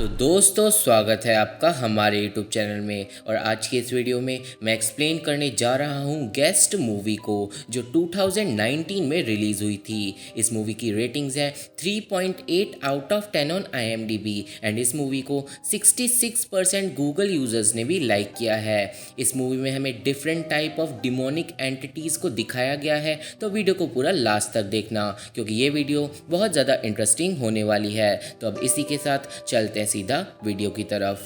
तो दोस्तों स्वागत है आपका हमारे YouTube चैनल में। और आज के इस वीडियो में मैं एक्सप्लेन करने जा रहा हूँ गेस्ट मूवी को जो 2019 में रिलीज़ हुई थी। इस मूवी की रेटिंग्स है 3.8 out of 10 on IMDb and इस मूवी को 66% गूगल यूज़र्स ने भी लाइक किया है। इस मूवी में हमें different type of demonic entities को दिखाया गया है, तो वीडियो को पूरा लास्ट तक देखना क्योंकि ये वीडियो बहुत ज़्यादा इंटरेस्टिंग होने वाली है। तो अब इसी के साथ चलते हैं सीधा वीडियो की तरफ।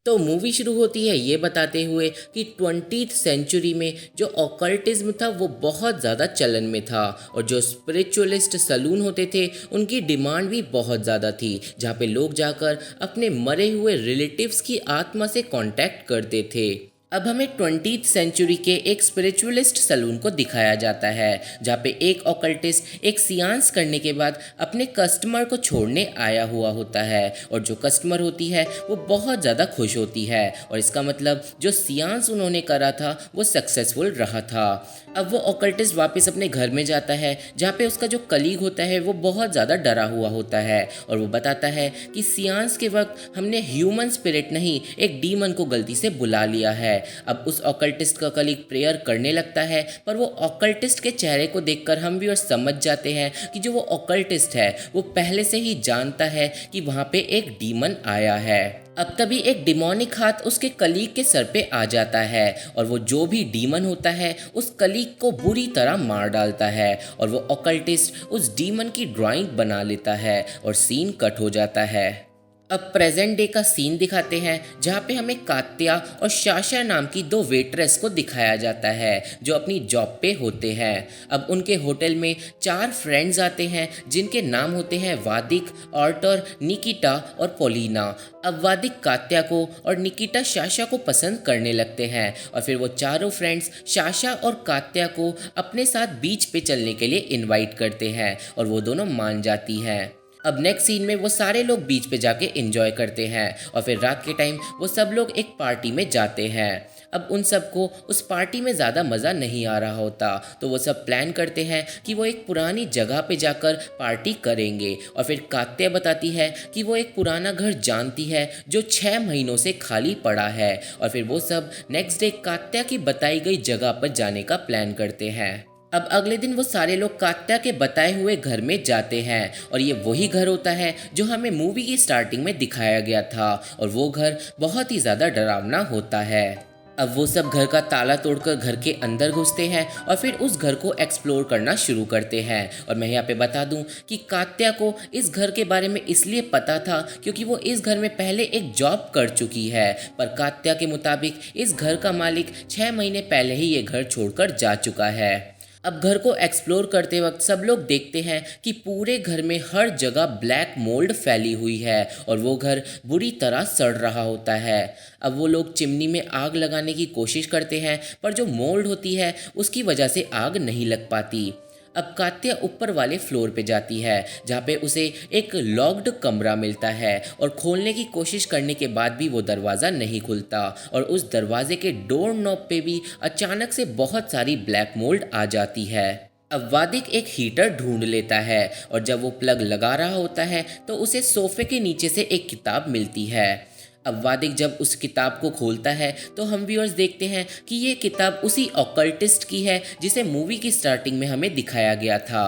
तो मूवी शुरू होती है ये बताते हुए कि 20th सेंचुरी में जो ऑकल्टिज्म था वो बहुत ज़्यादा चलन में था और जो स्पिरिचुअलिस्ट सलून होते थे उनकी डिमांड भी बहुत ज़्यादा थी, जहाँ पे लोग जाकर अपने मरे हुए रिलेटिव्स की आत्मा से कांटेक्ट करते थे। अब हमें 20th सेंचुरी के एक स्पिरिचुअलिस्ट सलून को दिखाया जाता है जहाँ पे एक ऑकल्टिस्ट एक सियांस करने के बाद अपने कस्टमर को छोड़ने आया हुआ होता है और जो कस्टमर होती है वो बहुत ज़्यादा खुश होती है और इसका मतलब जो सियांस उन्होंने करा था वो सक्सेसफुल रहा था। अब वो ऑकल्टिस्ट वापस अपने घर में जाता है जहाँ पे उसका जो कलीग होता है वो बहुत ज़्यादा डरा हुआ होता है और वो बताता है कि सियांस के वक्त हमने ह्यूमन स्पिरिट नहीं एक डीमन को गलती से बुला लिया है। अब उस ऑकल्टिस्ट का कलीग प्रेयर करने लगता है पर वो ऑकल्टिस्ट के चेहरे को देखकर हम भी और समझ जाते हैं कि जो वो ऑकल्टिस्ट है वो पहले से ही जानता है कि वहाँ पे एक डीमन आया है। अब तभी एक डिमोनिक हाथ उसके कलीग के सर पे आ जाता है और वो जो भी डीमन होता है उस कलीग को बुरी तरह मार डालता है और वो ऑकल्टिस्ट उस डीमन की ड्राइंग बना लेता है और सीन कट हो जाता है। अब प्रेजेंट डे का सीन दिखाते हैं जहाँ पे हमें कात्या और शाशा नाम की दो वेट्रेस को दिखाया जाता है जो अपनी जॉब पे होते हैं। अब उनके होटल में 4 फ्रेंड्स आते हैं जिनके नाम होते हैं वादिक, आर्टर, निकिता और पोलिना। अब वादिक कात्या को और निकिता शाशा को पसंद करने लगते हैं और फिर वो चारों फ्रेंड्स शाशा और कात्या को अपने साथ बीच पे चलने के लिए इनवाइट करते हैं और वो दोनों मान जाती हैं। अब नेक्स्ट सीन में वो सारे लोग बीच पे जाके एंजॉय करते हैं और फिर रात के टाइम वो सब लोग एक पार्टी में जाते हैं। अब उन सबको उस पार्टी में ज़्यादा मज़ा नहीं आ रहा होता तो वो सब प्लान करते हैं कि वो एक पुरानी जगह पे जाकर पार्टी करेंगे और फिर कात्या बताती है कि वो एक पुराना घर जानती है जो 6 महीनों से खाली पड़ा है और फिर वो सब नेक्स्ट डे कात्या की बताई गई जगह पर जाने का प्लान करते हैं। अब अगले दिन वो सारे लोग कात्या के बताए हुए घर में जाते हैं और ये वही घर होता है जो हमें मूवी की स्टार्टिंग में दिखाया गया था और वो घर बहुत ही ज़्यादा डरावना होता है। अब वो सब घर का ताला तोड़कर घर के अंदर घुसते हैं और फिर उस घर को एक्सप्लोर करना शुरू करते हैं। और मैं यहाँ पे बता दूं कि कात्या को इस घर के बारे में इसलिए पता था क्योंकि वो इस घर में पहले एक जॉब कर चुकी है, पर कात्या के मुताबिक इस घर का मालिक 6 महीने पहले ही ये घर छोड़कर जा चुका है। अब घर को एक्सप्लोर करते वक्त सब लोग देखते हैं कि पूरे घर में हर जगह ब्लैक मोल्ड फैली हुई है और वो घर बुरी तरह सड़ रहा होता है। अब वो लोग चिमनी में आग लगाने की कोशिश करते हैं पर जो मोल्ड होती है उसकी वजह से आग नहीं लग पाती। अब कात्या ऊपर वाले फ्लोर पे जाती है जहाँ पे उसे एक लॉक्ड कमरा मिलता है और खोलने की कोशिश करने के बाद भी वो दरवाज़ा नहीं खुलता और उस दरवाजे के डोर नॉब पे भी अचानक से बहुत सारी ब्लैक मोल्ड आ जाती है। अब वादिक एक हीटर ढूंढ लेता है और जब वो प्लग लगा रहा होता है तो उसे सोफे के नीचे से एक किताब मिलती है। अब वादिक जब उस किताब को खोलता है तो हम व्यूअर्स देखते हैं कि ये किताब उसी ऑकल्टिस्ट की है जिसे मूवी की स्टार्टिंग में हमें दिखाया गया था।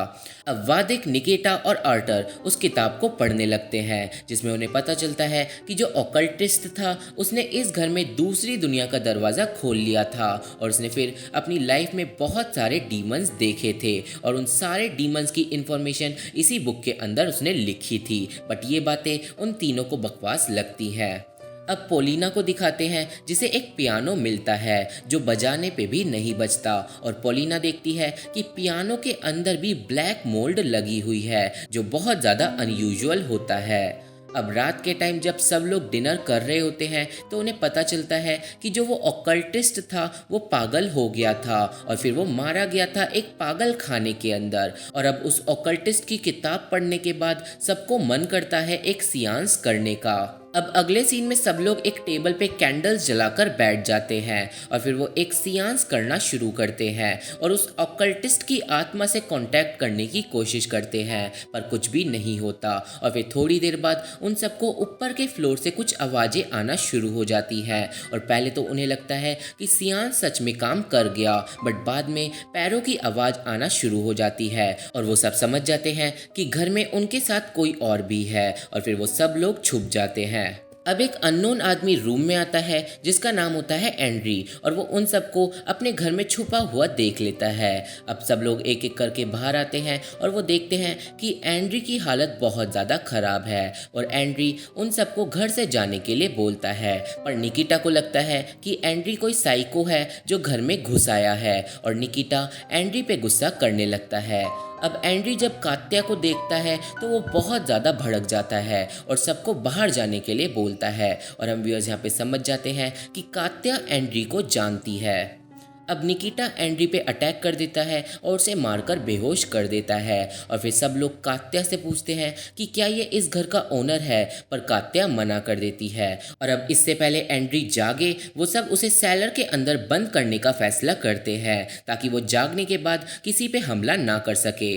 अब वादिक, निकिता और आर्टर उस किताब को पढ़ने लगते हैं जिसमें उन्हें पता चलता है कि जो ऑकल्टिस्ट था उसने इस घर में दूसरी दुनिया का दरवाज़ा खोल लिया था और उसने फिर अपनी लाइफ में बहुत सारे डीमंस देखे थे और उन सारे डीमंस की इन्फॉर्मेशन इसी बुक के अंदर उसने लिखी थी। बट ये बातें उन तीनों को बकवास लगती हैं। अब पोलिना को दिखाते हैं जिसे एक पियानो मिलता है जो बजाने पे भी नहीं बजता और पोलिना देखती है कि पियानो के अंदर भी ब्लैक मोल्ड लगी हुई है जो बहुत ज़्यादा अनयूजुअल होता है। अब रात के टाइम जब सब लोग डिनर कर रहे होते हैं तो उन्हें पता चलता है कि जो वो ऑकल्टिस्ट था वो पागल हो गया था और फिर वो मारा गया था एक पागल खाने के अंदर। और अब उस ऑकल्टिस्ट की किताब पढ़ने के बाद सबको मन करता है एक सियांस करने का। अब अगले सीन में सब लोग एक टेबल पे कैंडल्स जलाकर बैठ जाते हैं और फिर वो एक सियांस करना शुरू करते हैं और उस ऑकल्टिस्ट की आत्मा से कांटेक्ट करने की कोशिश करते हैं, पर कुछ भी नहीं होता। और फिर थोड़ी देर बाद उन सबको ऊपर के फ्लोर से कुछ आवाज़ें आना शुरू हो जाती हैं और पहले तो उन्हें लगता है कि सियांस सच में काम कर गया, बट बाद में पैरों की आवाज़ आना शुरू हो जाती है और वो सब समझ जाते हैं कि घर में उनके साथ कोई और भी है और फिर वो सब लोग छुप जाते हैं। अब एक अननोन आदमी रूम में आता है जिसका नाम होता है एंड्री और वो उन सबको अपने घर में छुपा हुआ देख लेता है। अब सब लोग एक एक करके बाहर आते हैं और वो देखते हैं कि एंड्री की हालत बहुत ज़्यादा ख़राब है और एंड्री उन सबको घर से जाने के लिए बोलता है, पर निकिता को लगता है कि एंड्री कोई साइको है जो घर में घुस आया है और निकिता एंड्री पे गुस्सा करने लगता है। अब एंड्री जब कात्या को देखता है तो वो बहुत ज़्यादा भड़क जाता है और सबको बाहर जाने के लिए बोलता है और हम व्यूअर्स यहाँ पे समझ जाते हैं कि कात्या एंड्री को जानती है। अब निकिता एंड्री पे अटैक कर देता है और उसे मारकर बेहोश कर देता है और फिर सब लोग कात्या से पूछते हैं कि क्या ये इस घर का ओनर है, पर कात्या मना कर देती है। और अब इससे पहले एंड्री जागे वो सब उसे सेलर के अंदर बंद करने का फैसला करते हैं ताकि वो जागने के बाद किसी पे हमला ना कर सके।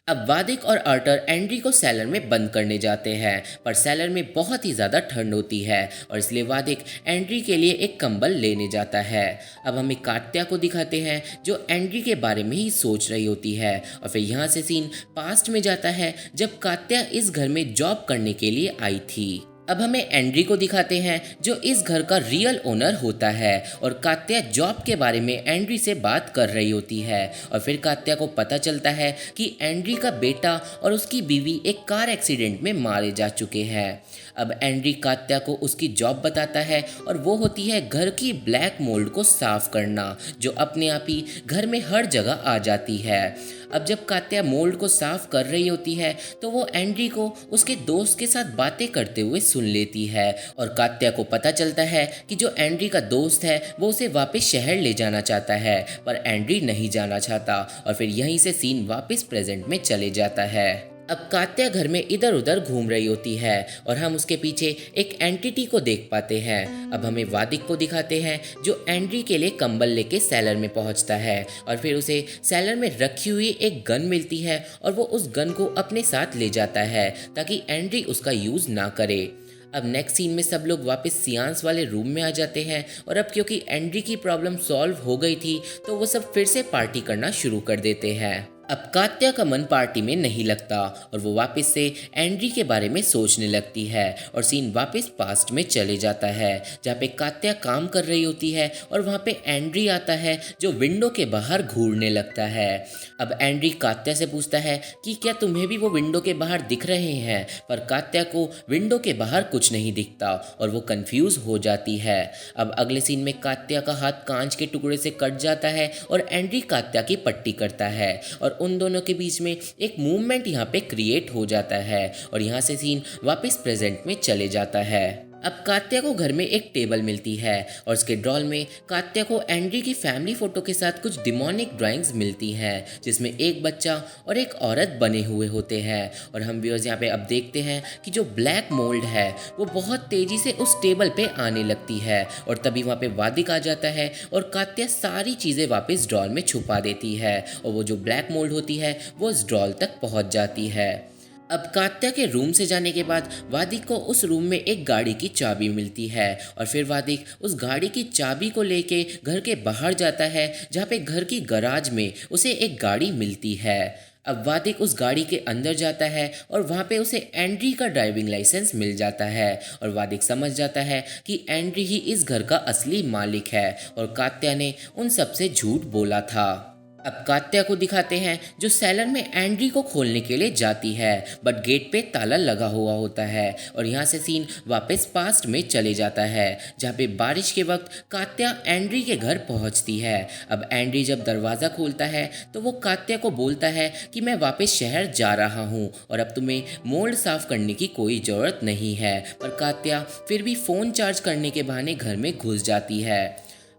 अब वादिक और आर्टर एंड्री को सेलर में बंद करने जाते हैं, पर सेलर में बहुत ही ज़्यादा ठंड होती है और इसलिए वादिक एंड्री के लिए एक कंबल लेने जाता है। अब हमें कात्या को दिखाते हैं जो एंड्री के बारे में ही सोच रही होती है और फिर यहाँ से सीन पास्ट में जाता है जब कात्या इस घर में जॉब करने के लिए आई थी। अब हमें एंड्री को दिखाते हैं जो इस घर का रियल ओनर होता है और कात्या जॉब के बारे में एंड्री से बात कर रही होती है और फिर कात्या को पता चलता है कि एंड्री का बेटा और उसकी बीवी एक कार एक्सीडेंट में मारे जा चुके हैं। अब एंड्री कात्या को उसकी जॉब बताता है और वो होती है घर की ब्लैक मोल्ड को साफ करना, जो अपने आप ही घर में हर जगह आ जाती है। अब जब कात्या मोल्ड को साफ कर रही होती है तो वो एंड्री को उसके दोस्त के साथ बातें करते हुए सुन लेती है और कात्या को पता चलता है कि जो एंड्री का दोस्त है वो उसे वापस शहर ले जाना चाहता है, पर एंड्री नहीं जाना चाहता और फिर यहीं से सीन वापस प्रेजेंट में चले जाता है। अब कात्या घर में इधर उधर घूम रही होती है और हम उसके पीछे एक एंटिटी को देख पाते हैं। अब हमें वादिक को दिखाते हैं जो एंड्री के लिए कंबल लेके सेलर में पहुंचता है और फिर उसे सेलर में रखी हुई एक गन मिलती है और वो उस गन को अपने साथ ले जाता है ताकि एंड्री उसका यूज़ ना करे। अब नेक्स्ट सीन में सब लोग वापस सियांस वाले रूम में आ जाते हैं और अब क्योंकि एंड्री की प्रॉब्लम सॉल्व हो गई थी तो वो सब फिर से पार्टी करना शुरू कर देते हैं। अब कात्या का मन पार्टी में नहीं लगता और वो वापस से एंड्री के बारे में सोचने लगती है और सीन वापस पास्ट में चले जाता है जहाँ पे कात्या काम कर रही होती है और वहाँ पे एंड्री आता है जो विंडो के बाहर घूरने लगता है। अब एंड्री कात्या से पूछता है कि क्या तुम्हें भी वो विंडो के बाहर दिख रहे हैं, पर कात्या को विंडो के बाहर कुछ नहीं दिखता और वो कंफ्यूज हो जाती है। अब अगले सीन में कात्या का हाथ कांच के टुकड़े से कट जाता है और एंड्री कात्या की पट्टी करता है और उन दोनों के बीच में एक मूवमेंट यहाँ पे क्रिएट हो जाता है और यहाँ से सीन वापस प्रेजेंट में चले जाता है। अब कात्या को घर में एक टेबल मिलती है और उसके ड्रॉल में कात्या को एंड्री की फैमिली फोटो के साथ कुछ डिमोनिक ड्राइंग्स मिलती हैं जिसमें एक बच्चा और एक औरत बने हुए होते हैं और हम व्यूअर्स यहाँ पे अब देखते हैं कि जो ब्लैक मोल्ड है वो बहुत तेजी से उस टेबल पे आने लगती है और तभी वहाँ पे वादिक आ जाता है और कात्या सारी चीज़ें वापस ड्रॉल में छुपा देती है और वो जो ब्लैक मोल्ड होती है वो उस ड्रॉल तक पहुँच जाती है। अब कात्या के रूम से जाने के बाद वादिक को उस रूम में एक गाड़ी की चाबी मिलती है और फिर वादिक उस गाड़ी की चाबी को लेके घर के बाहर जाता है जहाँ पे घर की गराज में उसे एक गाड़ी मिलती है। अब वादिक उस गाड़ी के अंदर जाता है और वहाँ पे उसे एंड्री का ड्राइविंग लाइसेंस मिल जाता है और वादिक समझ जाता है कि एंड्री ही इस घर का असली मालिक है और कात्या ने उन सबसे झूठ बोला था। अब कात्या को दिखाते हैं जो सेलर में एंड्री को खोलने के लिए जाती है, बट गेट पे ताला लगा हुआ होता है और यहाँ से सीन वापस पास्ट में चले जाता है जहाँ पे बारिश के वक्त कात्या एंड्री के घर पहुँचती है। अब एंड्री जब दरवाज़ा खोलता है तो वो कात्या को बोलता है कि मैं वापस शहर जा रहा हूँ और अब तुम्हें मोल्ड साफ करने की कोई ज़रूरत नहीं है, पर कात्या फिर भी फ़ोन चार्ज करने के बहाने घर में घुस जाती है।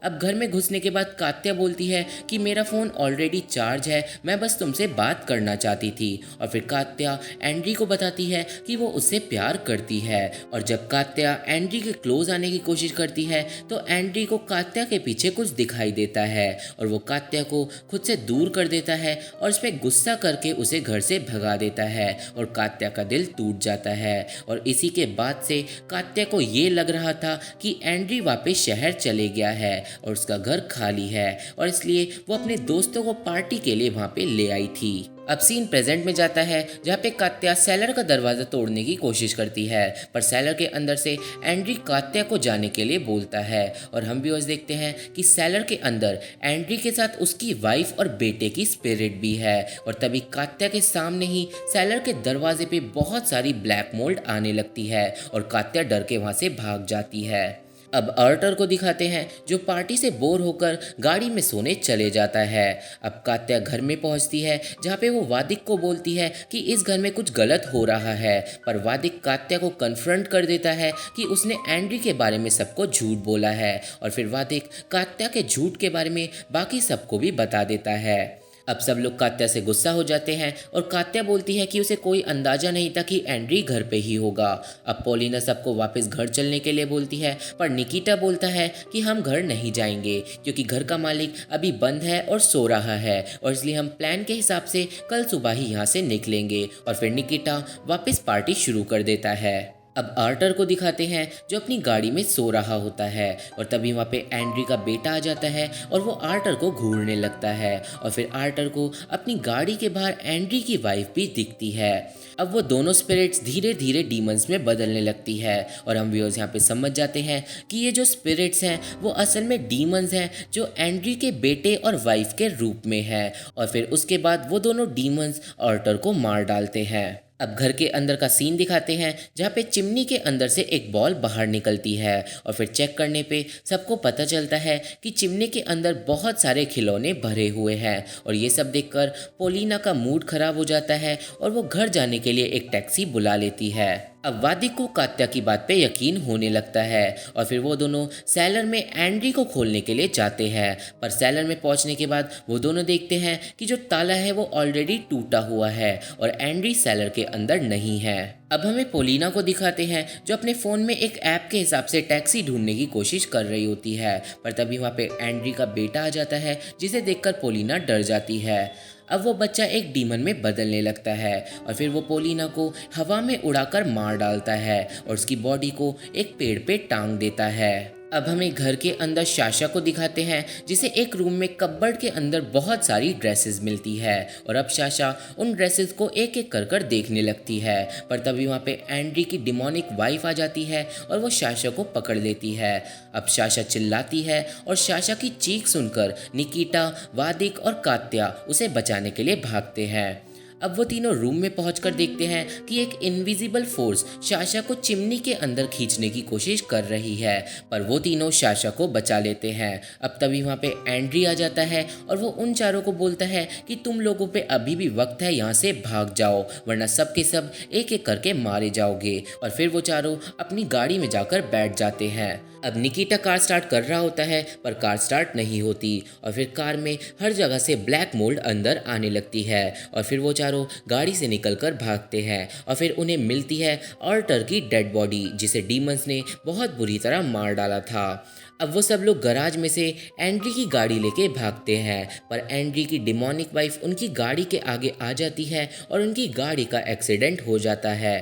अब घर में घुसने के बाद कात्या बोलती है कि मेरा फ़ोन ऑलरेडी चार्ज है, मैं बस तुमसे बात करना चाहती थी। और फिर कात्या एंड्री को बताती है कि वो उससे प्यार करती है। और जब कात्या एंड्री के क्लोज आने की कोशिश करती है तो एंड्री को कात्या के पीछे कुछ दिखाई देता है और वो कात्या को खुद से दूर कर देता है और उस पर गुस्सा करके उसे घर से भगा देता है और कात्या का दिल टूट जाता है। और इसी के बाद से कात्या को ये लग रहा था कि एंड्री वापस शहर चले गया है और उसका घर खाली है और इसलिए वो अपने दोस्तों को पार्टी के लिए वहाँ पे ले आई थी। अब सीन प्रेजेंट में जाता है जहाँ पे कात्या सेलर का दरवाज़ा तोड़ने की कोशिश करती है, पर सेलर के अंदर से एंड्री कात्या को जाने के लिए बोलता है और हम भी उस देखते हैं कि सेलर के अंदर एंड्री के साथ उसकी वाइफ और बेटे की स्पिरिट भी है। और तभी कात्या के सामने ही सेलर के दरवाजे पे बहुत सारी ब्लैक मोल्ड आने लगती है और कात्या डर के वहाँ से भाग जाती है। अब आर्टर को दिखाते हैं जो पार्टी से बोर होकर गाड़ी में सोने चले जाता है। अब कात्या घर में पहुंचती है जहां पे वो वादिक को बोलती है कि इस घर में कुछ गलत हो रहा है, पर वादिक कात्या को कन्फ्रंट कर देता है कि उसने एंड्री के बारे में सबको झूठ बोला है। और फिर वादिक कात्या के झूठ के बारे में बाकी सबको भी बता देता है। अब सब लोग कात्या से गुस्सा हो जाते हैं और कात्या बोलती है कि उसे कोई अंदाजा नहीं था कि एंड्री घर पे ही होगा। अब पॉलिना सबको वापस घर चलने के लिए बोलती है, पर निकिता बोलता है कि हम घर नहीं जाएंगे क्योंकि घर का मालिक अभी बंद है और सो रहा है और इसलिए हम प्लान के हिसाब से कल सुबह ही यहाँ से निकलेंगे। और फिर निकिता वापस पार्टी शुरू कर देता है। अब आर्टर को दिखाते हैं जो अपनी गाड़ी में सो रहा होता है और तभी वहाँ पे एंड्री का बेटा आ जाता है और वो आर्टर को घूरने लगता है। और फिर आर्टर को अपनी गाड़ी के बाहर एंड्री की वाइफ भी दिखती है। अब वो दोनों स्पिरिट्स धीरे धीरे डीमंस में बदलने लगती है और हम व्यूअर्स यहाँ पे समझ जाते हैं कि ये जो स्पिरिट्स हैं वो असल में डीमंस हैं जो एंड्री के बेटे और वाइफ के रूप में है। और फिर उसके बाद वो दोनों डीमंस आर्टर को मार डालते हैं। अब घर के अंदर का सीन दिखाते हैं जहाँ पे चिमनी के अंदर से एक बॉल बाहर निकलती है और फिर चेक करने पे सबको पता चलता है कि चिमनी के अंदर बहुत सारे खिलौने भरे हुए हैं। और ये सब देखकर पोलिना का मूड खराब हो जाता है और वो घर जाने के लिए एक टैक्सी बुला लेती है। अब वादिक को कात्या की बात पे यकीन होने लगता है और फिर वो दोनों सेलर में एंड्री को खोलने के लिए जाते हैं, पर सेलर में पहुंचने के बाद वो दोनों देखते हैं कि जो ताला है वो ऑलरेडी टूटा हुआ है और एंड्री सेलर के अंदर नहीं है। अब हमें पोलिना को दिखाते हैं जो अपने फ़ोन में एक ऐप के हिसाब से टैक्सी ढूंढने की कोशिश कर रही होती है, पर तभी वहाँ पे एंड्री का बेटा आ जाता है जिसे देखकर पोलिना डर जाती है। अब वो बच्चा एक डीमन में बदलने लगता है और फिर वो पोलिना को हवा में उड़ाकर मार डालता है और उसकी बॉडी को एक पेड़ पे टांग देता है। अब हमें घर के अंदर शाशा को दिखाते हैं जिसे एक रूम में कपबोर्ड के अंदर बहुत सारी ड्रेसेस मिलती है और अब शाशा उन ड्रेसेस को एक एक कर देखने लगती है, पर तभी वहाँ पे एंड्री की डिमोनिक वाइफ आ जाती है और वो शाशा को पकड़ लेती है। अब शाशा चिल्लाती है और शाशा की चीख सुनकर निकिता, वादिक और कात्या उसे बचाने के लिए भागते हैं। अब वो तीनों रूम में पहुंचकर देखते हैं कि एक इनविजिबल फोर्स शाशा को चिमनी के अंदर खींचने की कोशिश कर रही है, पर वो तीनों शाशा को बचा लेते हैं। अब तभी वहाँ पे एंड्री आ जाता है और वो उन चारों को बोलता है कि तुम लोगों पे अभी भी वक्त है, यहाँ से भाग जाओ वरना सब के सब एक एक करके मारे जाओगे। और फिर वो चारों अपनी गाड़ी में जाकर बैठ जाते हैं। अब निकिता कार स्टार्ट कर रहा होता है पर कार स्टार्ट नहीं होती और फिर कार में हर जगह से ब्लैक मोल्ड अंदर आने लगती है और फिर वो चारों गाड़ी से निकलकर भागते हैं और फिर उन्हें मिलती है आर्टर की डेड बॉडी जिसे डीमंस ने बहुत बुरी तरह मार डाला था। अब वो सब लोग गराज में से एंड्री की गाड़ी लेके भागते हैं, पर एंड्री की डिमोनिक वाइफ उनकी गाड़ी के आगे आ जाती है और उनकी गाड़ी का एक्सीडेंट हो जाता है।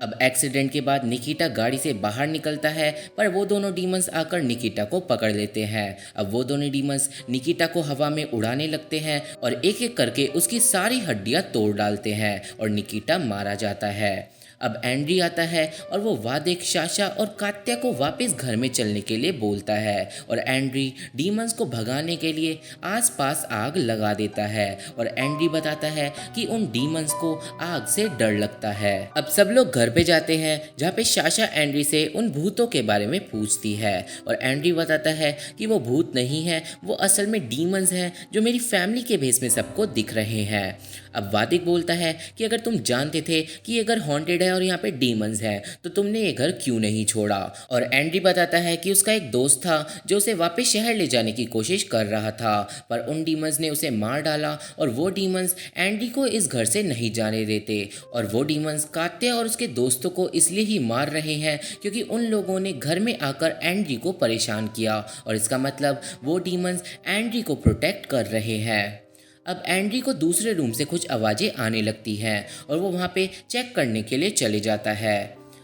अब एक्सीडेंट के बाद निकिता गाड़ी से बाहर निकलता है, पर वो दोनों डीमंस आकर निकिता को पकड़ लेते हैं। अब वो दोनों डीमंस निकिता को हवा में उड़ाने लगते हैं और एक एक करके उसकी सारी हड्डियां तोड़ डालते हैं और निकिता मारा जाता है। अब एंड्री आता है और वो वादिक, शाशा और कात्या को वापस घर में चलने के लिए बोलता है और एंड्री डीमंस को भगाने के लिए आसपास आग लगा देता है और एंड्री बताता है कि उन डीमंस को आग से डर लगता है। अब सब लोग घर पे जाते हैं जहाँ पे शाशा एंड्री से उन भूतों के बारे में पूछती है और एंड्री बताता है कि वो भूत नहीं है, वो असल में डीमंस हैं जो मेरी फैमिली के भेस में सबको दिख रहे हैं। अब वादिक बोलता है कि अगर तुम जानते थे कि ये घर हॉन्टेड है है और यहाँ पे डीमंस हैं, तो तुमने ये घर क्यों नहीं छोड़ा। और एंड्री बताता है कि उसका एक दोस्त था जो उसे वापस शहर ले जाने की कोशिश कर रहा था, पर उन डीमंस ने उसे मार डाला और वो डीमंस एंड्री को इस घर से नहीं जाने देते। और वो डीमंस कात्या और उसके दोस्तों को इसलिए ही मार रहे हैं क्योंकि उन लोगों ने घर में आकर एंड्री को परेशान किया, और इसका मतलब वो डीमंस एंड्री को प्रोटेक्ट कर रहे हैं। अब एंड्री को दूसरे रूम से कुछ आवाज़ें आने लगती हैं और वो वहाँ पे चेक करने के लिए चले जाता है।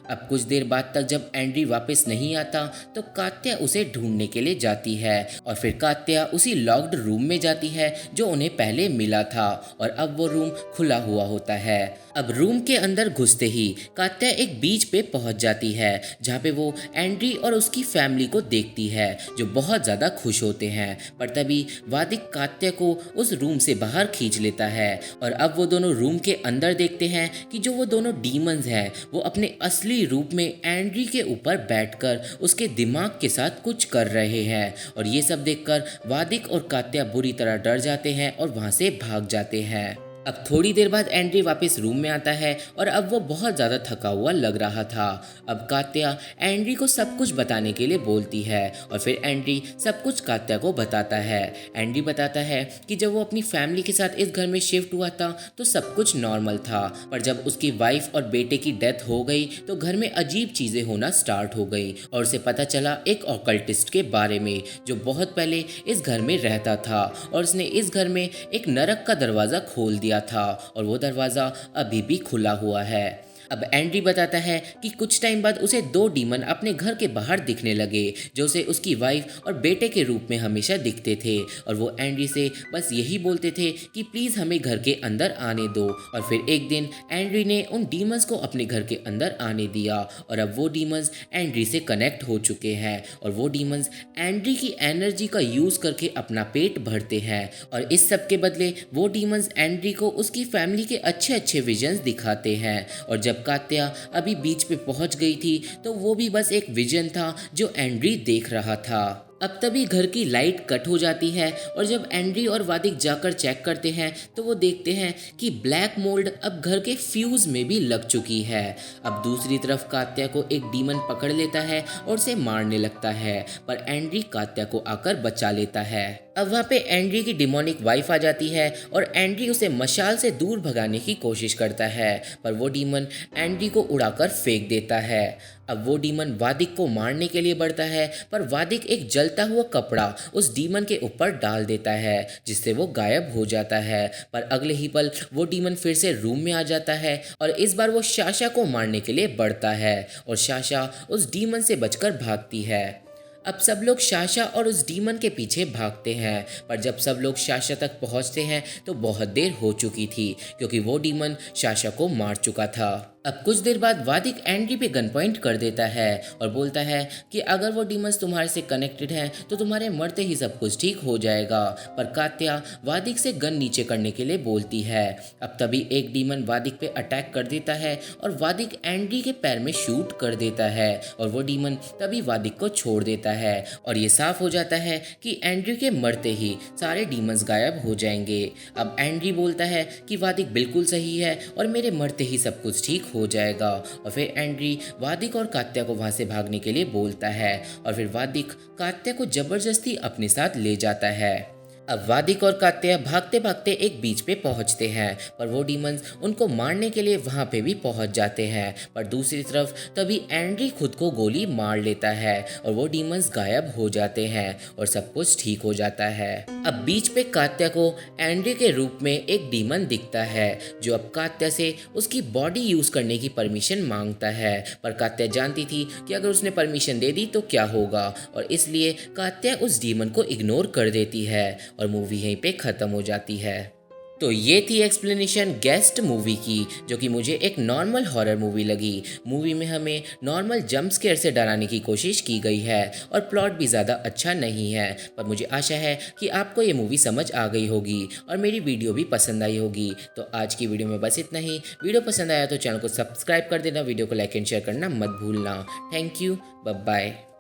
अब कुछ देर बाद तक जब एंड्री वापस नहीं आता तो कात्या उसे ढूंढने के लिए जाती है, और फिर कात्या उसी लॉक्ड रूम में जाती है जो उन्हें पहले मिला था, और अब वो रूम खुला हुआ होता है। अब रूम के अंदर घुसते ही कात्या एक बीच पे पहुंच जाती है जहाँ पे वो एंड्री और उसकी फैमिली को देखती है जो बहुत ज़्यादा खुश होते हैं। पर तभी वादिक कात्या को उस रूम से बाहर खींच लेता है, और अब वो दोनों रूम के अंदर देखते हैं कि जो वो दोनों डीमंस हैं वो अपने असली रूप में एंड्री के ऊपर बैठकर उसके दिमाग के साथ कुछ कर रहे हैं। और ये सब देखकर वादिक और कात्या बुरी तरह डर जाते हैं और वहां से भाग जाते हैं। अब थोड़ी देर बाद एंड्री वापस रूम में आता है और अब वो बहुत ज़्यादा थका हुआ लग रहा था। अब कात्या एंड्री को सब कुछ बताने के लिए बोलती है और फिर एंड्री सब कुछ कात्या को बताता है। एंड्री बताता है कि जब वो अपनी फैमिली के साथ इस घर में शिफ्ट हुआ था तो सब कुछ नॉर्मल था, पर जब उसकी वाइफ और बेटे की डेथ हो गई तो घर में अजीब चीज़ें होना स्टार्ट हो गई, और उसे पता चला एक ऑकल्टिस्ट के बारे में जो बहुत पहले इस घर में रहता था, और उसने इस घर में एक नरक का दरवाज़ा खोल दिया था और वो दरवाज़ा अभी भी खुला हुआ है। अब एंड्री बताता है कि कुछ टाइम बाद उसे दो डीमन अपने घर के बाहर दिखने लगे जो उसे उसकी वाइफ और बेटे के रूप में हमेशा दिखते थे, और वो एंड्री से बस यही बोलते थे कि प्लीज़ हमें घर के अंदर आने दो। और फिर एक दिन एंड्री ने उन डीमंस को अपने घर के अंदर आने दिया, और अब वो डीमंस एंड्री से कनेक्ट हो चुके हैं, और वो डीमंस एंड्री की एनर्जी का यूज़ करके अपना पेट भरते हैं, और इस सब के बदले वो डीमंस एंड्री को उसकी फैमिली के अच्छे अच्छे विजन्स दिखाते हैं। और जब कात्या अभी बीच पे पहुंच गई थी तो वो भी बस एक विजन था जो एंड्री देख रहा था। अब तभी घर की लाइट कट हो जाती है, और जब एंड्री और वादिक जाकर चेक करते हैं तो वो देखते हैं कि ब्लैक मोल्ड अब घर के फ्यूज में भी लग चुकी है। अब दूसरी तरफ कात्या को एक डीमन पकड़ लेता है और उसे मारने लगता है, पर एंड्री कात्या को आकर बचा लेता है। अब वहाँ पे एंड्री की डिमोनिक वाइफ आ जाती है और एंड्री उसे मशाल से दूर भगाने की कोशिश करता है, पर वो डीमन एंड्री को उड़ाकर फेंक देता है। अब वो डीमन वादिक को मारने के लिए बढ़ता है, पर वादिक एक जलता हुआ कपड़ा उस डीमन के ऊपर डाल देता है जिससे वो गायब हो जाता है। पर अगले ही पल वो डीमन फिर से रूम में आ जाता है और इस बार वो साशा को मारने के लिए बढ़ता है, और साशा उस डीमन से बचकर भागती है। अब सब लोग साशा और उस डीमन के पीछे भागते हैं, पर जब सब लोग साशा तक पहुंचते हैं तो बहुत देर हो चुकी थी क्योंकि वो डीमन साशा को मार चुका था। अब कुछ देर बाद वादिक एंड्री पे गन पॉइंट कर देता है और बोलता है कि अगर वो डीमंस तुम्हारे से कनेक्टेड हैं तो तुम्हारे मरते ही सब कुछ ठीक हो जाएगा। पर कात्या वादिक से गन नीचे करने के लिए बोलती है। अब तभी एक डीमन वादिक पे अटैक कर देता है और वादिक एंड्री के पैर में शूट कर देता है, और वो डीमन तभी वादिक को छोड़ देता है, और ये साफ हो जाता है कि एंड्री के मरते ही सारे डीमंस गायब हो जाएंगे। अब एंड्री बोलता है कि वादिक बिल्कुल सही है और मेरे मरते ही सब कुछ ठीक हो जाएगा, और फिर एंड्री वादिक और कात्या को वहां से भागने के लिए बोलता है, और फिर वादिक कात्या को जबरदस्ती अपने साथ ले जाता है। अब वादिक और कात्या भागते भागते एक बीच पे पहुंचते हैं, पर वो डीमंस उनको मारने के लिए वहां पे भी पहुंच जाते हैं। पर दूसरी तरफ तभी एंड्री खुद को गोली मार लेता है और वो डीमंस गायब हो जाते हैं और सब कुछ ठीक हो जाता है। अब बीच पे कात्या को एंड्री के रूप में एक डीमन दिखता है जो अब कात्या से उसकी बॉडी यूज करने की परमिशन मांगता है, पर कात्या जानती थी कि अगर उसने परमिशन दे दी तो क्या होगा, और इसलिए कात्या उस डीमन को इग्नोर कर देती है और मूवी यहीं पे ख़त्म हो जाती है। तो ये थी एक्सप्लेनेशन गेस्ट मूवी की, जो कि मुझे एक नॉर्मल हॉरर मूवी लगी। मूवी में हमें नॉर्मल जंप स्केयर से डराने की कोशिश की गई है और प्लॉट भी ज़्यादा अच्छा नहीं है, पर मुझे आशा है कि आपको ये मूवी समझ आ गई होगी और मेरी वीडियो भी पसंद आई होगी। तो आज की वीडियो में बस इतना ही। वीडियो पसंद आया तो चैनल को सब्सक्राइब कर देना, वीडियो को लाइक एंड शेयर करना मत भूलना। Thank you, bye bye.